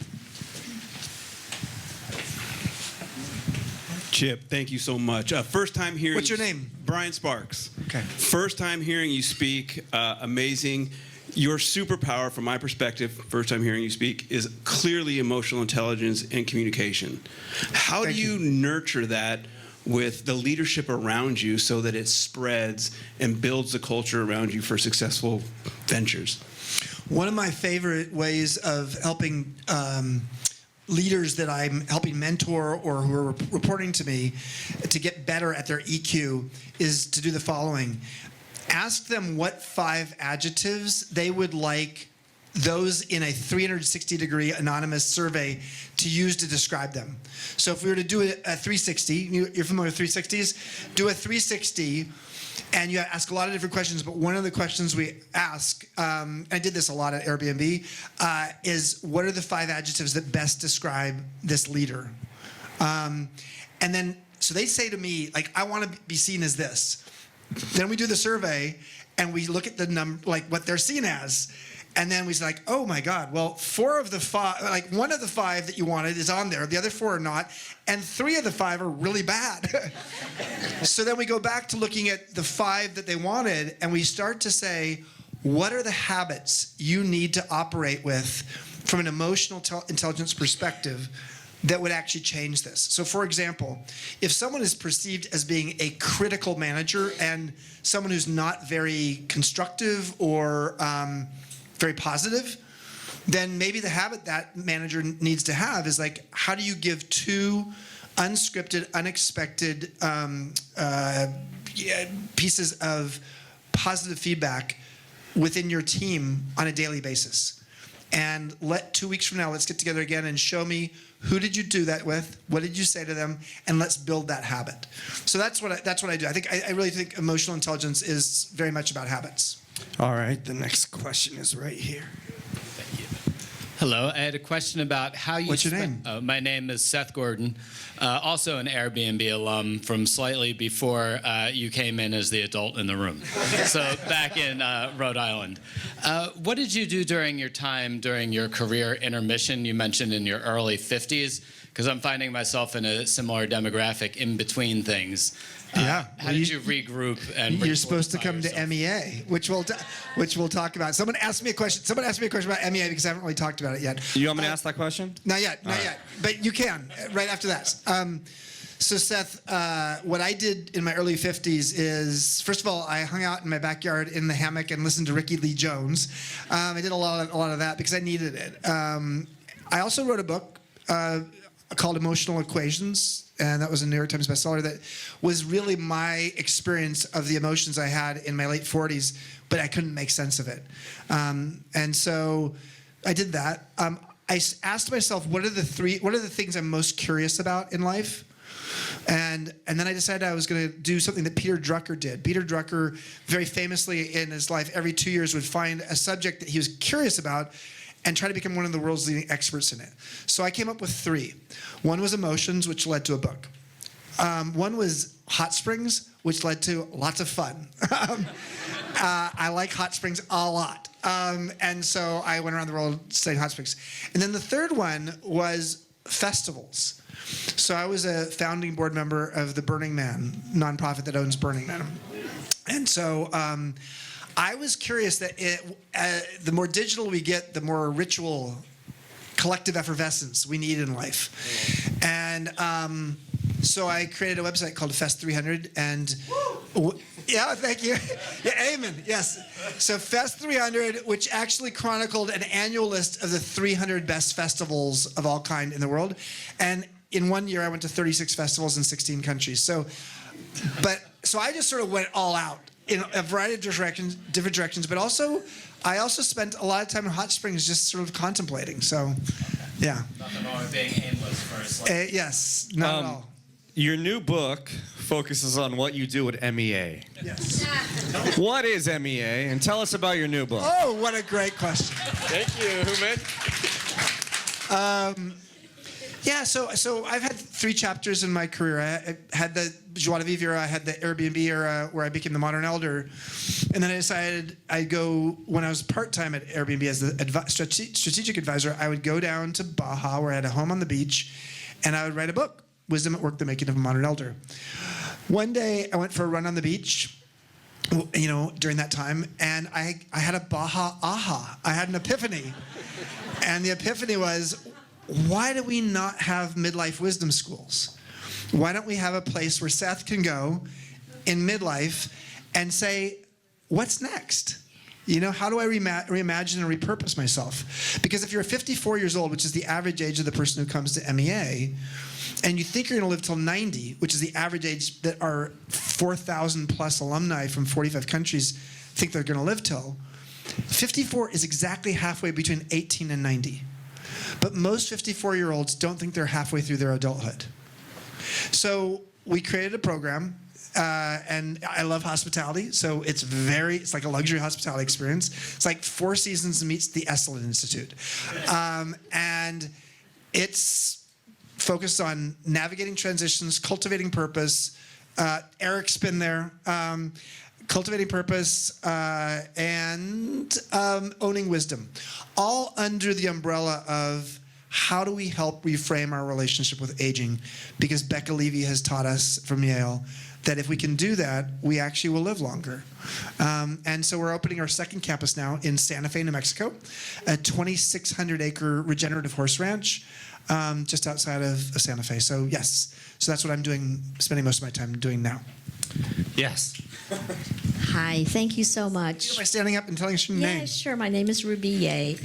Chip, thank you so much. First time hearing... What's your name? Brian Sparks. Okay. First time hearing you speak, amazing. Your superpower, from my perspective, first time hearing you speak, is clearly emotional intelligence and communication. How do you nurture that with the leadership around you so that it spreads and builds the culture around you for successful ventures? One of my favorite ways of helping leaders that I'm helping mentor or who are reporting to me to get better at their EQ is to do the following. Ask them what 5 adjectives they would like those in a 360-degree anonymous survey to use to describe them. So if we were to do a 360, you're familiar with 360s? Do a 360, and you ask a lot of different questions, but one of the questions we ask, I did this a lot at Airbnb, is what are the 5 adjectives that best describe this leader? And then, so they say to me, like, I want to be seen as this. Then we do the survey, and we look at the number, like what they're seen as. And then we say, like, oh my God, well, 4 of the 5, like 1 of the 5 that you wanted is on there, the other 4 are not, and 3 of the 5 are really bad. So then we go back to looking at the 5 that they wanted, and we start to say, what are the habits you need to operate with from an emotional intelligence perspective that would actually change this? So for example, if someone is perceived as being a critical manager and someone who's not very constructive or very positive, then maybe the habit that manager needs to have is like, how do you give 2 unscripted, unexpected pieces of positive feedback within your team on a daily basis? And 2 weeks from now, let's get together again and show me who did you do that with, what did you say to them, and let's build that habit. So that's what I do. I really think emotional intelligence is very much about habits. All right, the next question is right here. Hello, I had a question about how you... What's your name? My name is Seth Gordon, also an Airbnb alum from slightly before you came in as the adult in the room. So back in Rhode Island. What did you do during your time, during your career intermission? You mentioned in your early 50s, because I'm finding myself in a similar demographic in between things. Yeah. How did you regroup and... You're supposed to come yourself? to MEA, which we'll talk about. Someone asked me a question about MEA because I haven't really talked about it yet. You want me to ask that question? Not yet. But you can right after that. So Seth, what I did in my early 50s is, first of all, I hung out in my backyard in the hammock and listened to Ricky Lee Jones. I did a lot of that because I needed it. I also wrote a book called Emotional Equations, and that was a New York Times bestseller. That was really my experience of the emotions I had in my late 40s, but I couldn't make sense of it. And so I did that. I asked myself, what are the things I'm most curious about in life? And then I decided I was going to do something that Peter Drucker did. Peter Drucker, very famously in his life, every 2 years would find a subject that he was curious about and try to become one of the world's leading experts in it. So I came up with 3. One was emotions, which led to a book. One was hot springs, which led to lots of fun. I like hot springs a lot. And so I went around the world studying hot springs. And then the third one was festivals. So I was a founding board member of the Burning Man, nonprofit that owns Burning Man. And so I was curious that the more digital we get, the more ritual, collective effervescence we need in life. And so I created a website called Fest 300, and yeah, thank you. Yeah, amen. Yes. So Fest 300, which actually chronicled an annual list of the 300 best festivals of all kind in the world, and in 1 year I went to 36 festivals in 16 countries. So I just sort of went all out in a variety of different directions, but I also spent a lot of time in hot springs just sort of contemplating. So, yeah. Nothing wrong with being aimless first. Yes, not at all. Your new book focuses on what you do at MEA. Yes. What is MEA? And tell us about your new book. Oh, what a great question. Thank you, man. Yeah, so I've had 3 chapters in my career. I had the Joie de Vivre era, I had the Airbnb era where I became the modern elder. And then I decided I'd go, when I was part-time at Airbnb as the strategic advisor, I would go down to Baja where I had a home on the beach, and I would write a book, Wisdom at Work, The Making of a Modern Elder. One day I went for a run on the beach, during that time, and I had a Baja aha. I had an epiphany. And the epiphany was, why do we not have midlife wisdom schools? Why don't we have a place where Seth can go in midlife and say, what's next? How do I reimagine and repurpose myself? Because if you're 54 years old, which is the average age of the person who comes to MEA, and you think you're going to live till 90, which is the average age that our 4,000 plus alumni from 45 countries think they're going to live till, 54 is exactly halfway between 18 and 90. But most 54-year-olds don't think they're halfway through their adulthood. So we created a program, and I love hospitality, so it's like a luxury hospitality experience. It's like 4 Seasons meets the Esalen Institute. And it's focused on navigating transitions, cultivating purpose. Eric's been there. Cultivating purpose, and owning wisdom, all under the umbrella of how do we help reframe our relationship with aging, because Becca Levy has taught us from Yale that if we can do that, we actually will live longer. And so we're opening our second campus now in Santa Fe, New Mexico, a 2,600-acre regenerative horse ranch just outside of Santa Fe. So yes, so that's what I'm doing, spending most of my time doing now. Yes. Hi, thank you so much. By standing up and telling us your name. Yeah, sure. My name is Ruby Ye,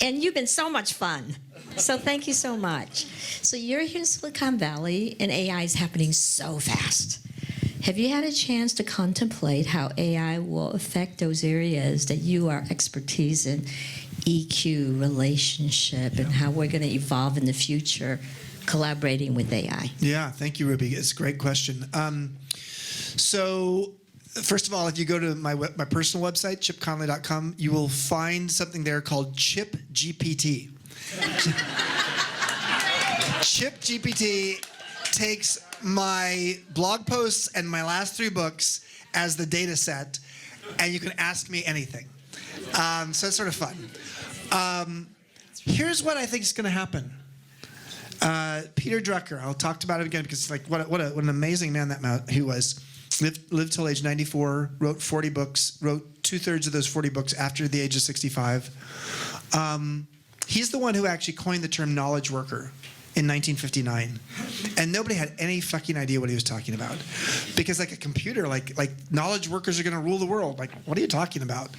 and you've been so much fun. So thank you so much. So you're here in Silicon Valley, and AI is happening so fast. Have you had a chance to contemplate how AI will affect those areas that you are expertise in, EQ, relationship, and how we're going to evolve in the future, collaborating with AI? Yeah, thank you, Ruby. It's a great question. So, first of all, if you go to my personal website, chipconley.com, you will find something there called ChipGPT. ChipGPT takes my blog posts and my last 3 books as the data set, and you can ask me anything. So it's sort of fun. Here's what I think is going to happen. Peter Drucker, I'll talk about it again because it's like what an amazing man he was. Lived till age 94, wrote 40 books, wrote 2/3 of those 40 books after the age of 65. He's the one who actually coined the term knowledge worker. in 1959, and nobody had any fucking idea what he was talking about, because like a computer, like knowledge workers are going to rule the world. Like, what are you talking about?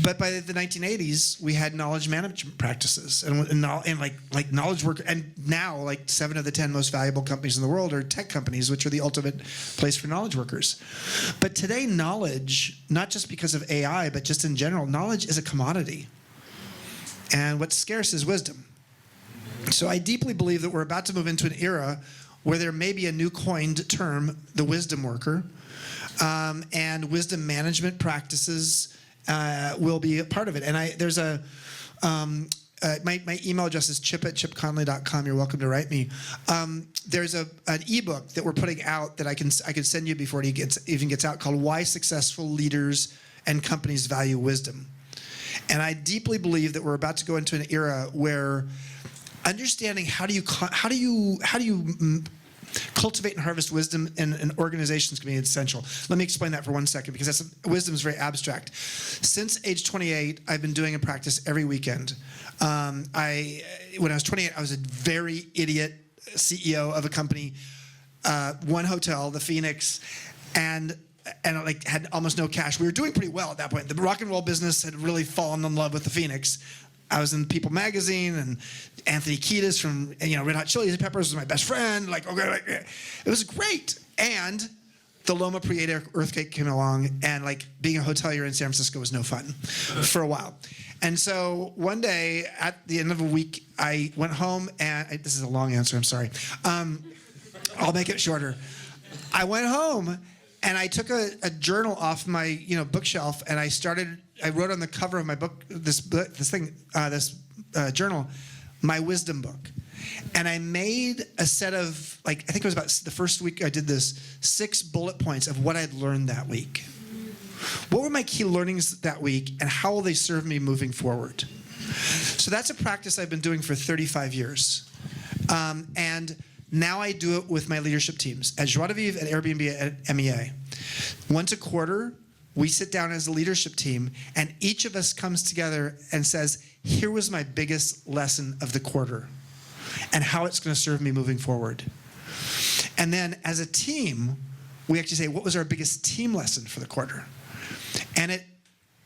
But by the 1980s, we had knowledge management practices and like knowledge work. And now, like 7 of the 10 most valuable companies in the world are tech companies, which are the ultimate place for knowledge workers. But today, knowledge, not just because of AI, but just in general, knowledge is a commodity. And what's scarce is wisdom. So I deeply believe that we're about to move into an era where there may be a new coined term, the wisdom worker, and wisdom management practices will be a part of it. And there's my email address is chip@chipconley.com. You're welcome to write me. There's an ebook that we're putting out that I could send you before it even gets out, called Why Successful Leaders and Companies Value Wisdom. And I deeply believe that we're about to go into an era where understanding how do you cultivate and harvest wisdom in organizations can be essential. Let me explain that for 1 second, because wisdom is very abstract. Since age 28, I've been doing a practice every weekend. When I was 28, I was a very idiot CEO of a company, one hotel, the Phoenix, and like had almost no cash. We were doing pretty well at that point. The rock and roll business had really fallen in love with the Phoenix. I was in People magazine, and Anthony Kiedis from Red Hot Chili Peppers was my best friend. It was great. And the Loma Prieta earthquake came along, and like being a hotelier in San Francisco was no fun for a while. And so one day at the end of a week, I went home, and this is a long answer. I'm sorry. I'll make it shorter. I went home, and I took a journal off my bookshelf, and I wrote on the cover of my book, this journal, my wisdom book. And I made a set of, I think it was about the first week I did this, 6 bullet points of what I'd learned that week. What were my key learnings that week, and how will they serve me moving forward? So that's a practice I've been doing for 35 years. And now I do it with my leadership teams at Joie de Vivre, at Airbnb, at MEA. Once a quarter, we sit down as a leadership team, and each of us comes together and says, here was my biggest lesson of the quarter and how it's going to serve me moving forward. And then as a team, we actually say, what was our biggest team lesson for the quarter? And it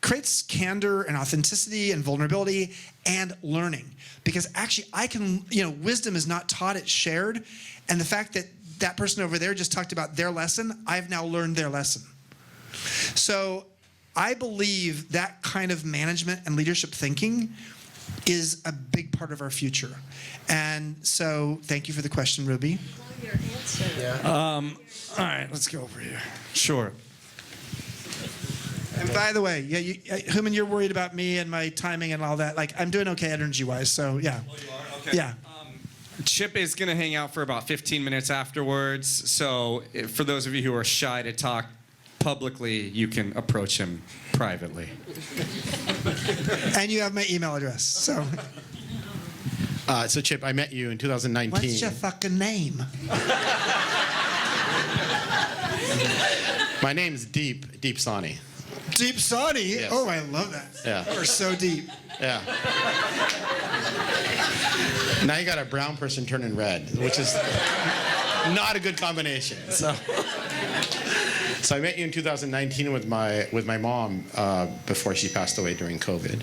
creates candor and authenticity and vulnerability and learning. Because actually wisdom is not taught, it's shared. And the fact that that person over there just talked about their lesson, I've now learned their lesson. So I believe that kind of management and leadership thinking is a big part of our future. And so thank you for the question, Ruby. All right, let's go over here. Sure. And by the way, Human, you're worried about me and my timing and all that. I'm doing okay energy-wise, so yeah. Oh, you are? Okay. Yeah. Chip is going to hang out for about 15 minutes afterwards. So for those of you who are shy to talk publicly, you can approach him privately. And you have my email address, so. So Chip, I met you in 2019. What's your fucking name? My name's Deep Sani. Deep Sani? Yes. Oh, I love that. Yeah. You're so deep. Yeah. Now you got a brown person turning red, which is not a good combination. So I met you in 2019 with my mom before she passed away during COVID,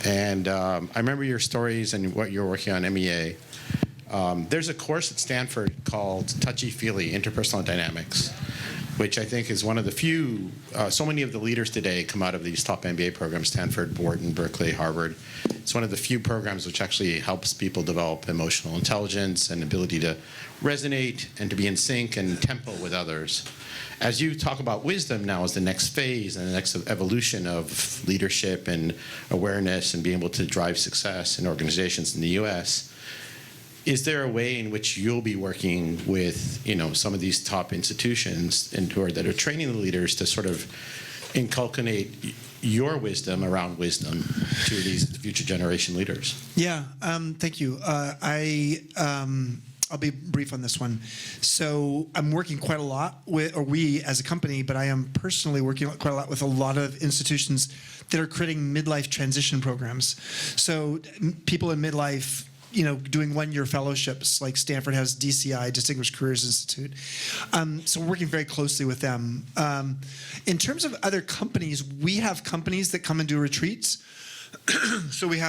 and I remember your stories and what you're working on MEA. There's a course at Stanford called Touchy Feely Interpersonal Dynamics, which I think is one of the few. So many of the leaders today come out of these top MBA programs: Stanford, Wharton, Berkeley, Harvard. It's one of the few programs which actually helps people develop emotional intelligence and ability to resonate and to be in sync and tempo with others. As you talk about wisdom now as the next phase and the next evolution of leadership and awareness and being able to drive success in organizations in the U.S., is there a way in which you'll be working with, some of these top institutions that are training the leaders to sort of inculcate your wisdom around wisdom to these future generation leaders? Yeah, thank you. I'll be brief on this one. So I'm working quite a lot we as a company, but I am personally working quite a lot with a lot of institutions that are creating midlife transition programs. So people in midlife doing one-year fellowships, like Stanford has DCI, Distinguished Careers Institute. So we're working very closely with them. In terms of other companies, we have companies that come and do retreats. So we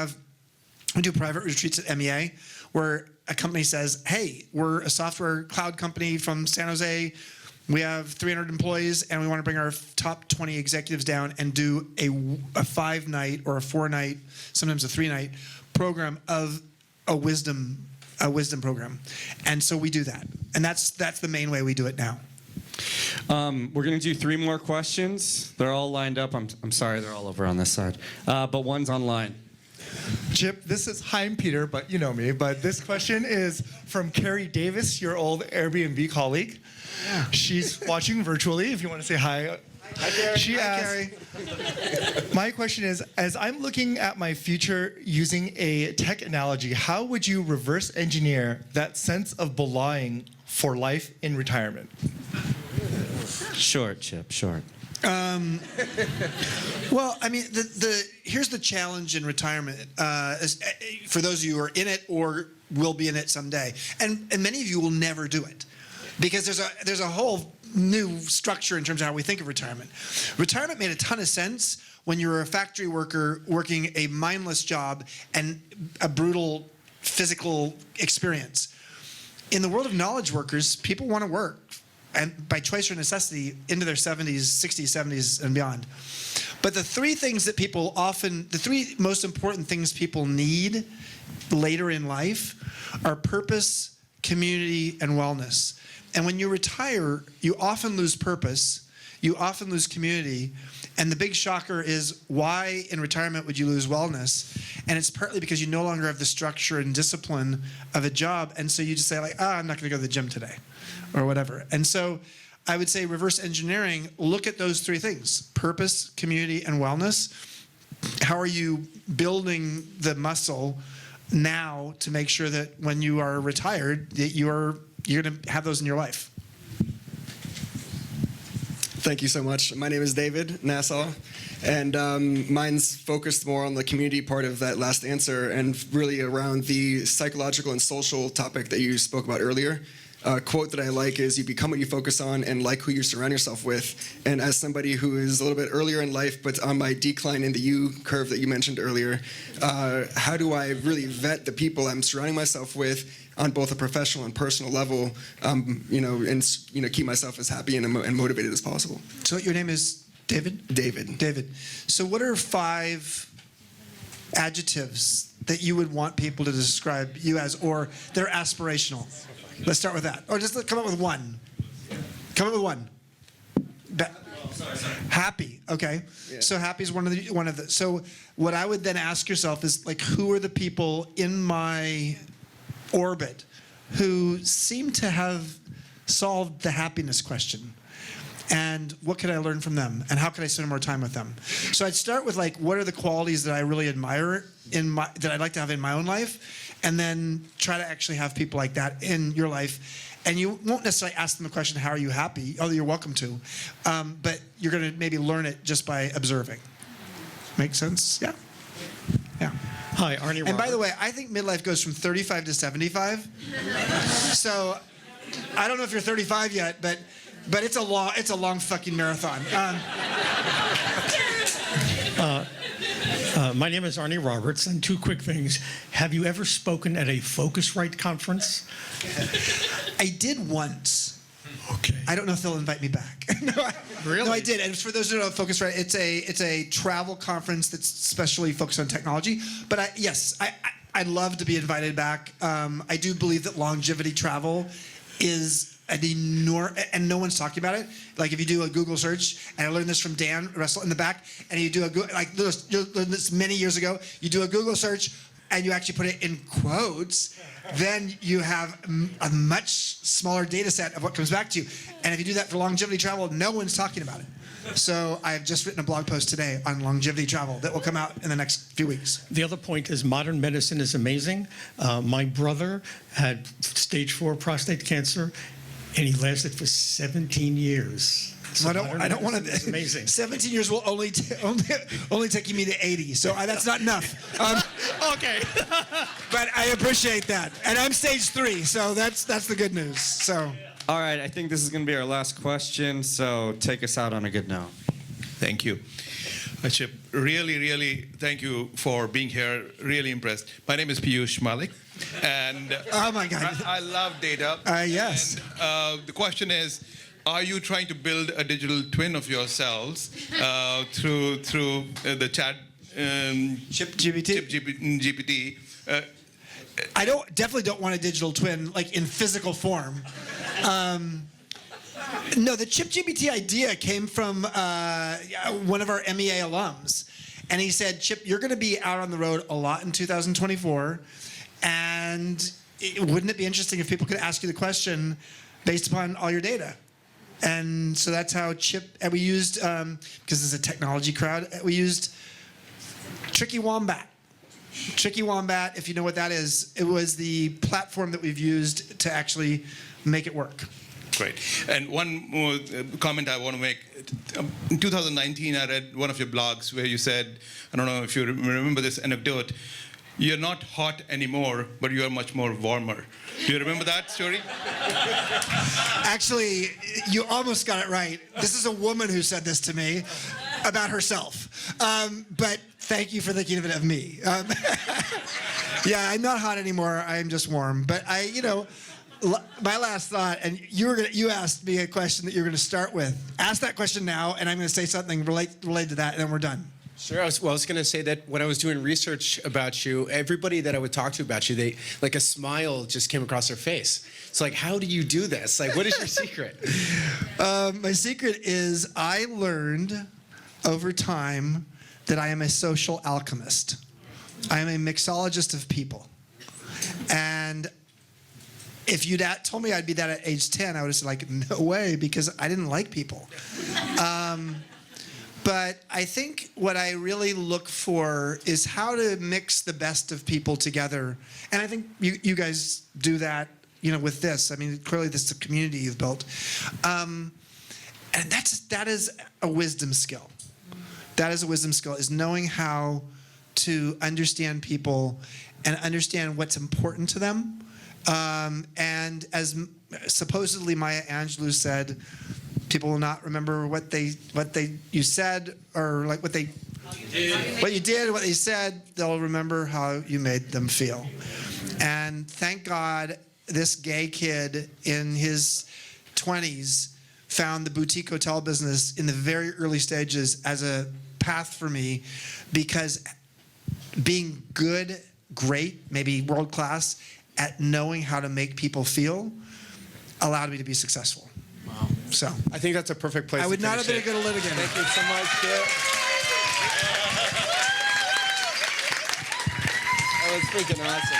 do private retreats at MEA, where a company says, hey, we're a software cloud company from San Jose. We have 300 employees, and we want to bring our top 20 executives down and do a 5-night or a 4-night, sometimes a 3-night program of a wisdom program. And so we do that. And that's the main way we do it now. We're going to do 3 more questions. They're all lined up. I'm sorry, they're all over on this side. But one's online. Chip, hi, I'm Peter, but you know me. But this question is from Carrie Davis, your old Airbnb colleague. Yeah. She's watching virtually, if you want to say hi. Hi, Carrie. She asked, my question is, as I'm looking at my future using a tech analogy, how would you reverse engineer that sense of belonging for life in retirement? Short, Chip, short. Well, I mean, here's the challenge in retirement, for those of you who are in it or will be in it someday, and many of you will never do it, because there's a whole new structure in terms of how we think of retirement. Retirement made a ton of sense when you were a factory worker working a mindless job and a brutal physical experience. In the world of knowledge workers, people want to work, and by choice or necessity, into their 70s, 60s, 70s, and beyond. But the 3 most important things people need later in life are purpose, community, and wellness. And when you retire, you often lose purpose, you often lose community, and the big shocker is, why in retirement would you lose wellness? And it's partly because you no longer have the structure and discipline of a job, and so you just say, like, I'm not going to go to the gym today, or whatever. And so I would say reverse engineering, look at those 3 things: purpose, community, and wellness. How are you building the muscle now to make sure that when you are retired, that you're going to have those in your life? Thank you so much. My name is David Nassau, and mine's focused more on the community part of that last answer, and really around the psychological and social topic that you spoke about earlier. A quote that I like is, you become what you focus on and like who you surround yourself with. And as somebody who is a little bit earlier in life, but on my decline in the U curve that you mentioned earlier, how do I really vet the people I'm surrounding myself with on both a professional and personal level, and keep myself as happy and motivated as possible? So your name is David? David. David. So what are 5 adjectives that you would want people to describe you as, or they're aspirational? Let's start with that. Or just come up with one. Come up with one. Sorry. Happy. Okay. Yeah. So happy is one of the. So what I would then ask yourself is, like, who are the people in my orbit who seem to have solved the happiness question? And what could I learn from them? And how could I spend more time with them? So I'd start with, like, what are the qualities that I really admire that I'd like to have in my own life? And then try to actually have people like that in your life. And you won't necessarily ask them the question, how are you happy? Although you're welcome to. But you're going to maybe learn it just by observing. Make sense? Yeah? Yeah. Hi, Arnie Roberts. And by the way, I think midlife goes from 35 to 75. So I don't know if you're 35 yet, but it's a long fucking marathon. My name is Arnie Roberts, and 2 quick things. Have you ever spoken at a Focusrite conference? I did once. Okay. I don't know if they'll invite me back. Really? No, I did. And for those who don't know, Focusrite, it's a travel conference that's specially focused on technology. But I'd love to be invited back. I do believe that longevity travel is an enormous, and no one's talking about it. Like, if you do a Google search, and I learned this from Dan Russell in the back, and you do this many years ago, you do a Google search, and you actually put it in quotes, then you have a much smaller data set of what comes back to you. And if you do that for longevity travel, no one's talking about it. So I've just written a blog post today on longevity travel that will come out in the next few weeks. The other point is modern medicine is amazing. My brother had stage 4 prostate cancer, and he lasted for 17 years. So I don't want to. That's amazing. 17 years will only taking me to 80, so that's not enough. Okay. But I appreciate that, and I'm stage 3, so that's the good news. So. All right, I think this is going to be our last question, so take us out on a good note. Thank you. Chip, really, thank you for being here. Really impressed. My name is Piyush Malik, and oh my God, I love data. Yes. And, the question is, are you trying to build a digital twin of yourselves through the chat GPT? I definitely don't want a digital twin like in physical form. No, the ChipGPT idea came from one of our MEA alums. And he said, Chip, you're going to be out on the road a lot in 2024. And wouldn't it be interesting if people could ask you the question based upon all your data? And so that's how and we used, because this is a technology crowd, we used Tricky Wombat. Tricky Wombat, if you know what that is, it was the platform that we've used to actually make it work. Great. And one more comment I want to make. In 2019, I read one of your blogs where you said, I don't know if you remember this anecdote, you're not hot anymore, but you are much more warmer. Do you remember that story? Actually, you almost got it right. This is a woman who said this to me about herself. But thank you for thinking of it of me. Yeah, I'm not hot anymore. I am just warm. But my last thought, and you asked me a question that you're going to start with. Ask that question now, and I'm going to say something related to that, and then we're done. Sure. I was going to say that when I was doing research about you, everybody that I would talk to about you, they like a smile just came across their face. It's like, how do you do this? Like, what is your secret? My secret is I learned over time that I am a social alchemist. I am a mixologist of people. And if you'd told me I'd be that at age 10, I would have said, like, no way, because I didn't like people. But I think what I really look for is how to mix the best of people together. And I think you guys do that, with this. I mean, clearly this is a community you've built. And that is a wisdom skill. That is a wisdom skill, is knowing how to understand people and understand what's important to them. And as supposedly Maya Angelou said, people will not remember what you said, or like what you did, what they said. They'll remember how you made them feel. And thank God, this gay kid in his 20s found the boutique hotel business in the very early stages as a path for me, because being good, great, maybe world class at knowing how to make people feel allowed me to be successful. Wow. So I think that's a perfect place. I would to not have been it. a good litigant. Thank you so much, Kit. That was freaking awesome.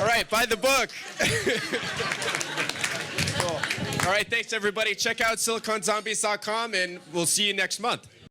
All right, buy the book. Cool. All right, thanks everybody. Check out siliconzombies.com, and we'll see you next month.